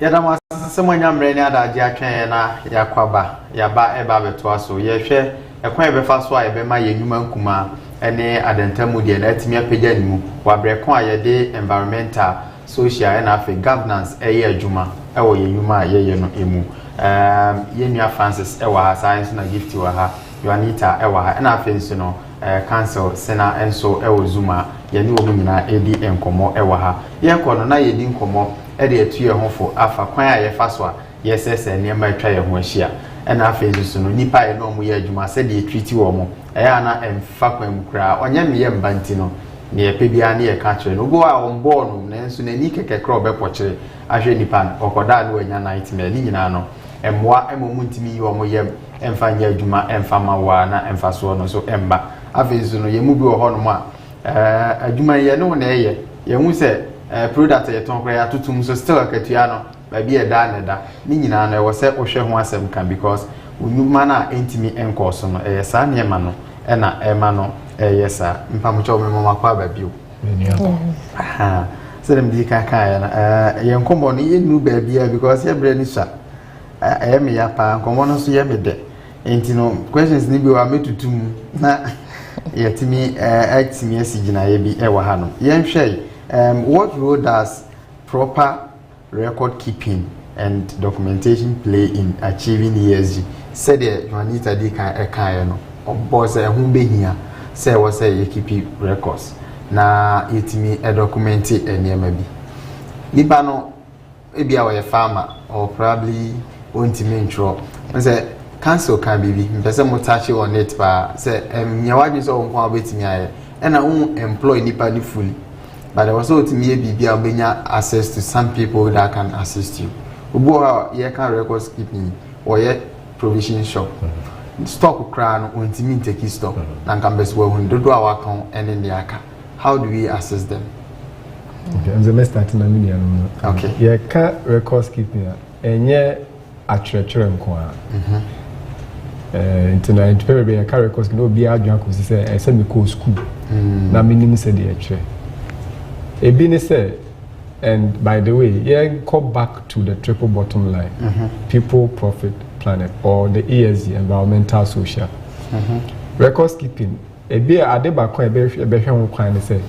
Yadama semanya mreni adaje atwen na yakwaba yaba eba beto so yehwe ekwan ebefa so a ebema yenwuma nkuma ene adentamu de na atimi apagya nimu wabrekon a yede environmental social and afi governance eye adwuma ewo yenwuma yeye no emu yenua Francis ewa ha science na gift wa ha Juanita ewa ha na afi nso no council sena enso ewo zuma yeni wo nyina edi enkomo ewa ha yekono na yedi nkomo ede etuye hofo afa kwan a yefa so a yesese niema atwa ye ho ahia ena afa ezusu no nipa ye no mu ye adwuma se de treat wo mo eya na emfa kwan mu kra onye me ye mbanti no ne ye pebia ne ye ka kire no go a ombo no nanso na ni keke kra obepokire ahwe nipa no okoda no anya nightmare ni nyina no emwa emomu ntimi yi wo mo ye emfa nya adwuma emfa mawa na emfa so no so emba afa ezusu no ye mu bi wo ho no ma adwuma ye no na ye hu se product ye ton kra ya tutum so still akatua no ba bi e da na da ni nyina na wo se ohwe ho asem kan because unyuma na entimi enkoso no sa na ema no na ema no sa mpamucho me mama kwa ba bio aha selem di kan kan na ye nkombo no ye nu ba bia because ye bre ni sha me ya pa nkombo no so ye me de enti no questions ni bi wa metutum na ye timi actimi asigina ye bi wa ha no ye nhwe what role does proper record keeping and documentation play in achieving ESG? Said Juanita di kan no obo say hu behia say wo say you keep records na yetimi document enema bi nipa no ebia wo farmer or probably ontimi ntro say council can be mpese mo touch on it ba say nyawadwe so won kwa betimi aye na employ nipa ni fully. But there was also to access to some people that can assist you. Ubo you can records keeping or yet provision shop. Stock crown when to take stock. And can best well when do our account and in the account. How do we assess them? Okay, I'm the best at million. Okay. You can records keeping and yet at church and choir. Tonight, probably a car records no be a drunk was say a semi school. Na minimum said the Ebini said, and by the way, go back to the triple bottom line: people, profit, planet, or the ESG, environmental, social. Records keeping. Ebi adeba kwa ebe hwe kwan say,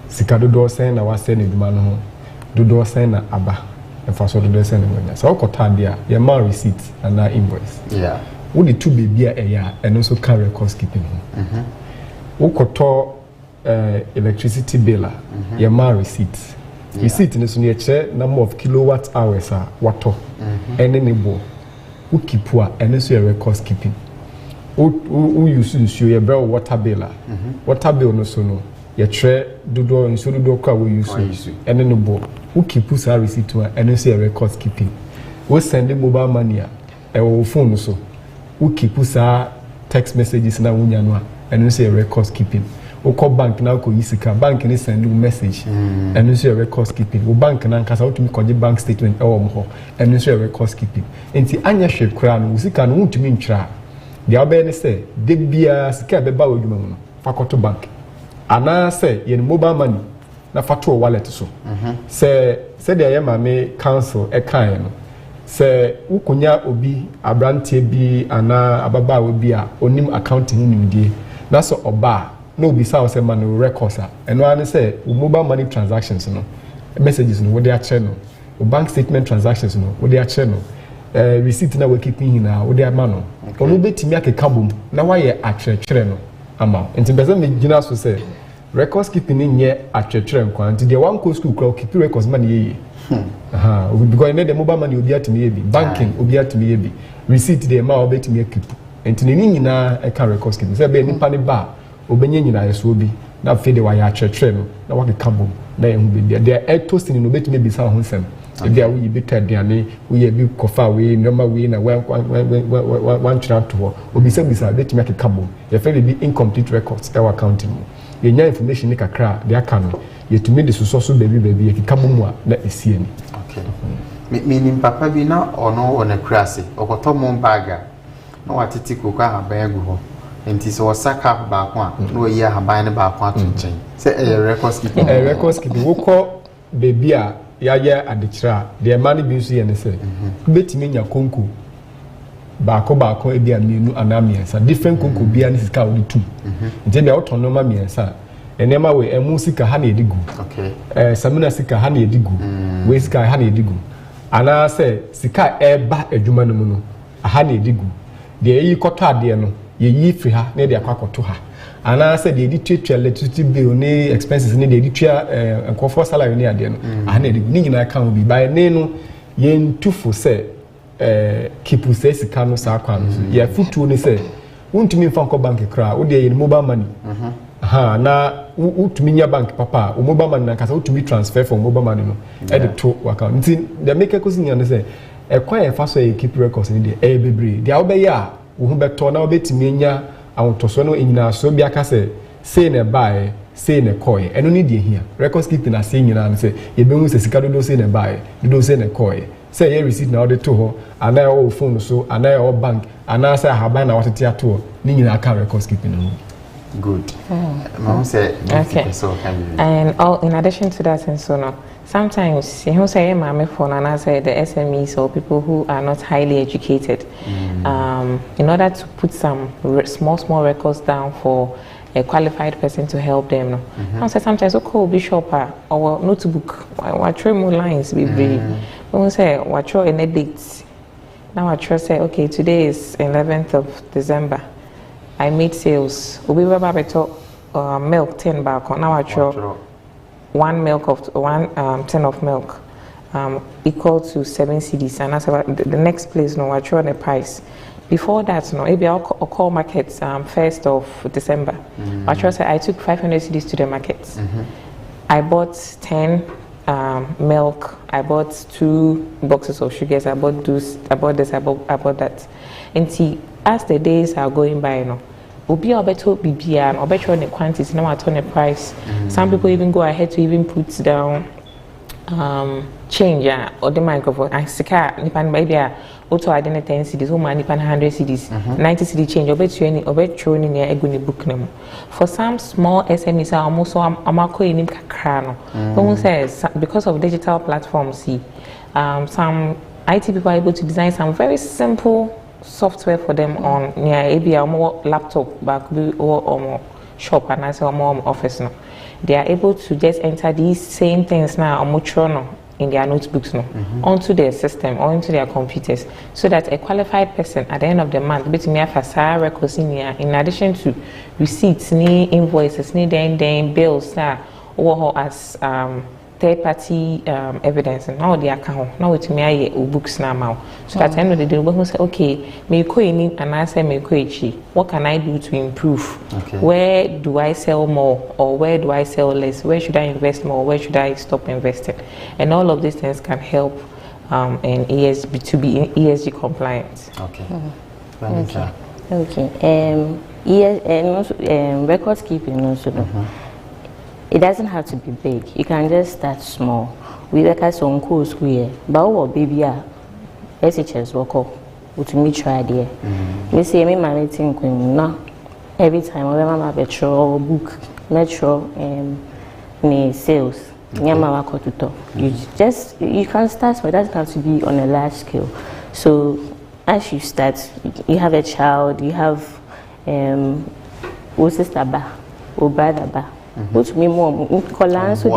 sikado do sen na wase ne duma no do sen na aba. Emfa so do sen na so okota dia ye ma receipt and na invoice. Yeah. Wo the two baby eya and also can records keeping. Wokoto electricity bill your ma receipt receipt in the number of kilowatt hours water any nebo who keep poor and also your records keeping. Who use your bill water bill. Water bill no so no. Your tray do and so do car we use and then no board. Who keep us our receipt to and also your records keeping. We send the mobile money or phone so. Who keep us our text messages na unyanwa and also your records keeping. We call bank now ko yisika bank ni send you message and also your records keeping. We bank na nkasa utumi konje bank statement mo and also your records keeping. Enti anya hwe kra no usika no utumi ntwa. Dia obey say de bia sika beba odwuma mu no fakoto bank. Ana say ye mobile money na fato wallet so. Say dia ye mame council e kan no. Say ukonya obi abrantie bi ana ababa obi a onim accounting nimdie. Na so oba no be say say man records and one say mobile money transactions no messages no what they are channel bank statement transactions no what they are channel receipt na we keep in na what they are man no betimi akeka bom na why atwetwere no ama enti be say me gina so say records keeping in ye atwetwere nkwa enti the one go school crowd keep records man ye because the mobile money obi atimi ye bi banking obi atimi ye bi receipt dey ma obetimi keep enti ni nyina e can records keeping say be nipa ne ba obenye nyina yeso bi na fe de wa ya chretre no na wa keka bom na ehu be de e toasting no betime bi sa ho nsem e bia wo yi bi taduane wo ye bi kofa we normal we na one chira to obi se bisa betime keka bom ye fe bi incomplete records e wa counting mo ye nya information ni kakra de aka no ye tumi de so baby ye keka bom a na esie ni okay meaning papa bi na ono na krase okoto mo baga na watiti koka haban gu ho enti so saka ba kwa no yi haban ne ba kwa tunchen say records keeping records keeping wo ko baby a ya adechira de man bi nso ye ne say betimi nya konko ba e bia mienu anamiensa different konko bia ne sika wo tu enti bia autonomous miensa enema we emu sika ha na edigu okay samina sika ha na edigu we sika ha na edigu ana say sika e ba adwuma no mu no ha na edigu de yi koto ade no ye yi free ha na de akwakoto ha ana say de di twetwa electricity bill ne expenses ne de di twa enkofo salary ne ade no ha na edigu ni nyina ka ho bi by ne no ye ntufo say kipu say sika no sa kwa no ye futuo ne say wontumi mfa nko bank kra wo de ye mobile money na utumi nya bank papa o mobile money na kasa utumi transfer from mobile money no e de to account nti the make kosi nya say e kwa e fa so e keep records ni de e bebre de awobe ya wo hu beto na obetimi nya awontoso no enyina so bia ka say na buy say na koy eno ni de hia records keeping na say nyina na say ye be hu say sika dodo say na buy dodo say na koy say ye receipt na order to ho ana e phone so ana e bank ana say haban na watete ato ni nyina aka records keeping no. Good. Mom said, okay. So and in addition to that, and so no, sometimes you say, "Mama, for and I say the SMEs or people who are not highly educated, in order to put some small records down for a qualified person to help them. No, I say sometimes we call bishop or notebook. We try more lines, be brave. We say we try an edit. Now I try say, okay, today is 11th of December. I made sales. We were milk 10 back. Now I try 1 milk of 10 of milk equal to 7 cedis. And that's about the next place. No, I try the price. Before that, no, maybe I'll call markets 1st of December. I try say I took 500 cedis to the markets. I bought 10 milk. I bought 2 boxes of sugars. I bought this. I bought that. And see, as the days are going by, obi obeto bibia and obeto the quantities now at on the price. Some people even go ahead to even put down change or the microphone. I sika nipan maybe auto identity 10 cedis, home nipan 100 cedis, 90 cedi change. Obeto ni near eguni book name. For some small SMEs are almost amako in kakrano. Who says because of digital platforms, see some IT people are able to design some very simple software for them on near maybe a more laptop back or more shop and as more office no. They are able to just enter these same things now in their notebooks onto their system or into their computers so that a qualified person at the end of the month between records in addition to receipts, invoices, bills or as third party evidence and now the account now with me books now so at the end of the day we say okay me ko any and I say me ko echi what can I do to improve where do I sell more or where do I sell less, where should I invest more, where should I stop investing, and all of these things can help in ESG to be ESG compliant. Record keeping also it doesn't have to be big. You can just start small. We work as on course school, but our baby SHS work up. Would me try there. Me say me managing now. Every time I remember metro book, metro ne sales. You can start, but it doesn't have to be on a large scale. So as you start, you have a child, you have sister ba or brother ba. Which me more so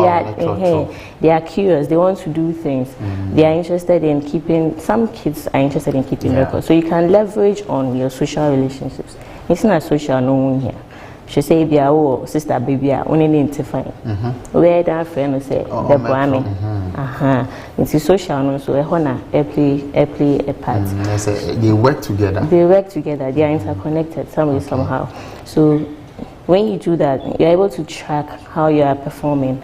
they are curious, they want to do things, they are interested in keeping, some kids are interested in keeping records, so you can leverage on your social relationships. It's not social no one here. She say be our sister baby only need to find where that friend say the boy it's social no, so play a part. They work together, they are interconnected somehow. So when you do that, you're able to track how you are performing.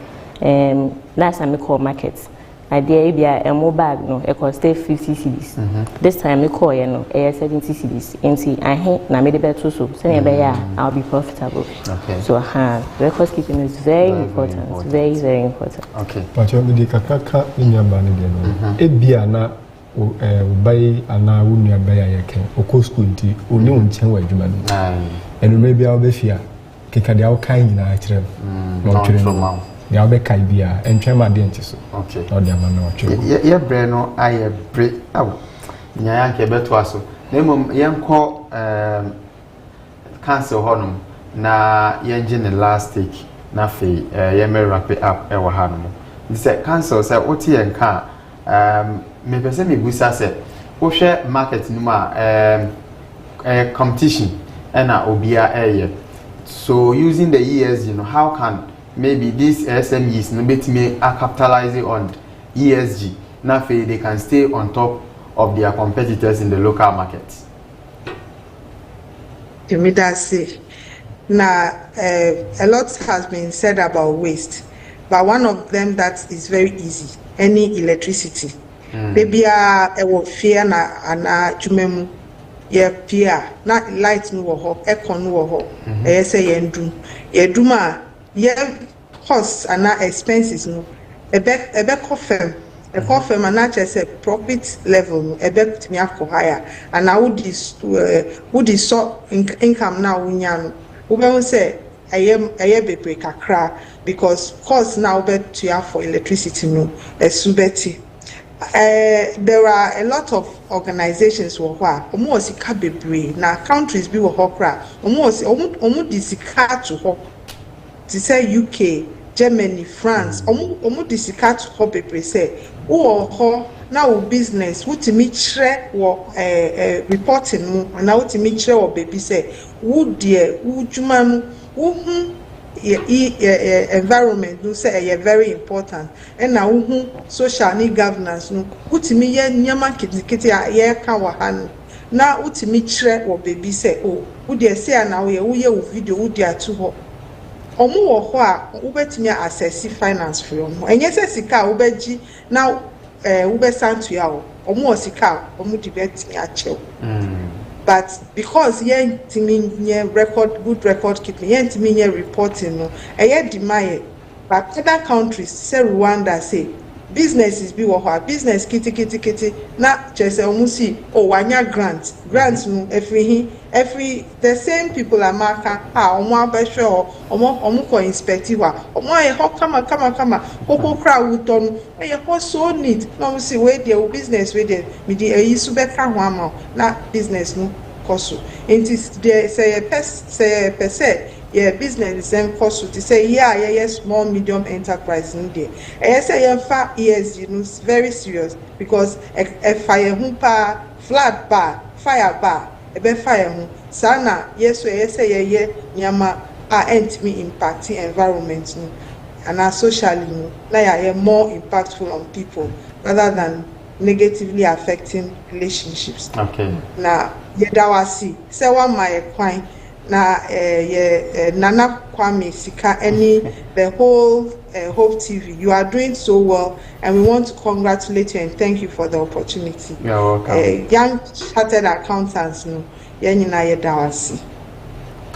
Last time we call markets. Idea be a mobile bag no, it cost 50 cedis. This time we call 70 cedis. And I hate na made better so. I'll be profitable. So record keeping is very important. It's very, very important. But you be kakaka in your band again. It be na buy ana unia buy a yake. Oko school ti only unchen wa juma. And maybe I'll be fear. Kika dia o kan nyina akire. No they are back idea and trema dentist. Okay. Or the man or two. Yeah, Breno, I break out. Nyanke betwaso. Nemo yanko cancel honum na yenjin elastic na fe yeme wrap it up ewa hanum. This cancel say oti enka me pese me busa say wo hwe market numa competition na obia eye. So using the ESG, how can maybe these SMEs no bet me are capitalizing on ESG. Now they can stay on top of their competitors in the local markets. To me, that's it. Now, a lot has been said about waste, but one of them that is very easy: any electricity. Maybe a fear na jumemu ye pia na light no wo ho, aircon no wo ho. Say yenduma ye costs and expenses no ebe confirm and not just a profit level ebe me akọ higher and now would this so income now unya no we say aye bebre kakra because cost now bet to for electricity no esubeti. There are a lot of organizations who are almost bebre na countries be wo hokra almost disika to ho to say UK, Germany, France, omu disika to ho bebre say wo now business wutimi tre wo reporting mu na wutimi tre wo baby say wo de wo djuma no wo hu environment no say very important and na wo hu social need governance no wutimi ye nyama kitikiti ye ka wa han na wutimi tre wo baby say wo de say na wo ye wo video wo de atu ho omu wo ho a wobetimi access finance from enye se sika wobeji na wobesantu ya omu osika omu di betimi achew but because yen timi nye good record keeping yen timi nye reporting no eye demand but other countries say Rwanda say businesses be wo ho business kiti na chese omu si wanya grants no every the same people are marker omu abehwe omu ko inspect wa omu e ho kama koko kra wuton e ho so neat na omu si we there business we there me di yisu be ka ho ama na business no koso it is there say per yeah business is cost to say small medium enterprise in there say ESG no very serious because a fire humpa flat bar fire bar ebe fire hu sana yes say nyama are entimi impacting environment no and socially, now more impactful on people rather than negatively affecting relationships. Okay. Now, yedawasi. Say one my coin. Now, Nana Kwame Sika, the whole Hope TV. You are doing so well, and we want to congratulate you and thank you for the opportunity. You're welcome. Young chartered accountants, no, yenina yedawasi.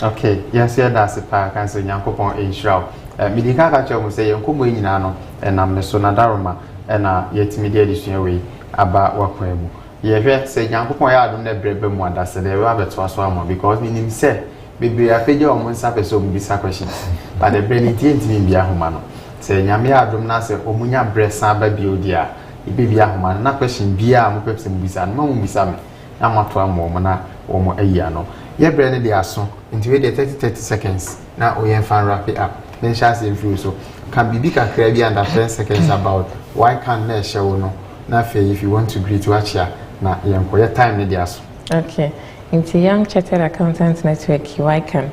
Okay, yes, that's the park and so Yankopon Israel. Midika Kacho will say, Yankumo Inano, and I'm the Sonadaroma, and yet media edition way about Wakwemu. Ye say Yankopon, I don't never be more that's the rabbit to us one because meaning say, Baby, I figure on one surface of this questions, but the brain intent in the Ahumano. Say Yamia Domnase, Omunia breast, Samba Biodia, it be Ahuman, not question Bia, Mupeps and Bisan, Mum Bisami, Amatua Momana, or a yano. Ye brain the asso, into the 30 seconds. Now we fan wrap it up. Then shall infuse so can be big and crabby under 10 seconds about why can't they show no? Now, if you want to agree to watch ya, now you time in the asso. Okay. Into Young Chartered Accountants Network, why can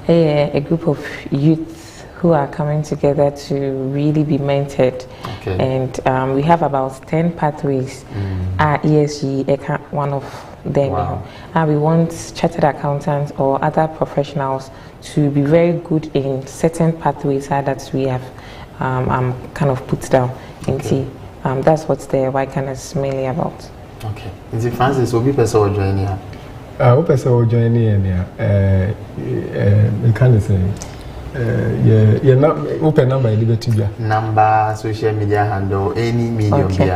a group of youths who are coming together to really be mentored. Okay. And we have about 10 pathways. ESG, one of them. Wow. We want chartered accountants or other professionals to be very good in certain pathways that we have kind of put down. Okay. That's what the YCAN is mainly about. Okay. Is it Francis? Will be person will join here? Person will join here. You can't say. You're not open number liberty. Number, social media handle, any medium. Okay.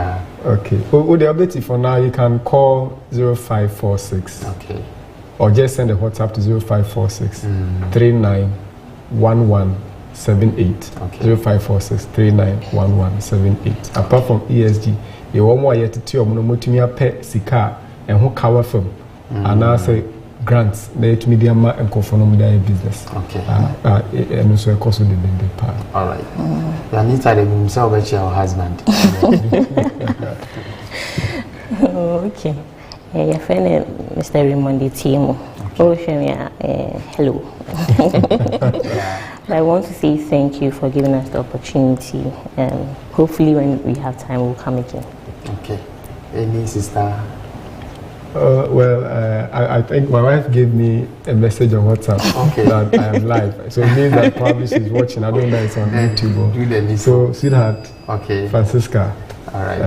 Okay. Well, the ability for now, you can call 0546. Okay. Or just send a WhatsApp to 0546 391178. Okay. 0546 391178. Apart from ESG, you want more yet to your monomotimia pet sika and who cover from. And I say grants, the media and conform their business. Okay. And also a cost of the part. All right. Janita, the himself, bet your husband. Okay. Your friend, Mr. Raymond, the team. Hello. I want to say thank you for giving us the opportunity. Hopefully, when we have time, we'll come again. Okay. Any sister? I think my wife gave me a message on WhatsApp that I am live. So it means that probably she's watching. I don't know it's on YouTube. So, sweetheart, Francisca. All right.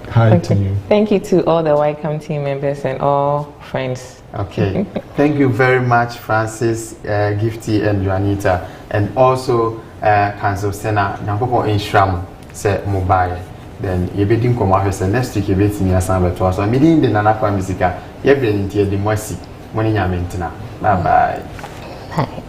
Hi to you. Thank you to all the YCAM team members and all friends. Okay. Thank you very much, Francis, Gifty, and Juanita. And also, Council Sena, Nampopo in Shram, say mobile. Then you be come out next week. You be me as number 2. So I'm meeting the Nana Kwame Sika. You be in the Moisi. Money ya maintain. Bye bye. Bye.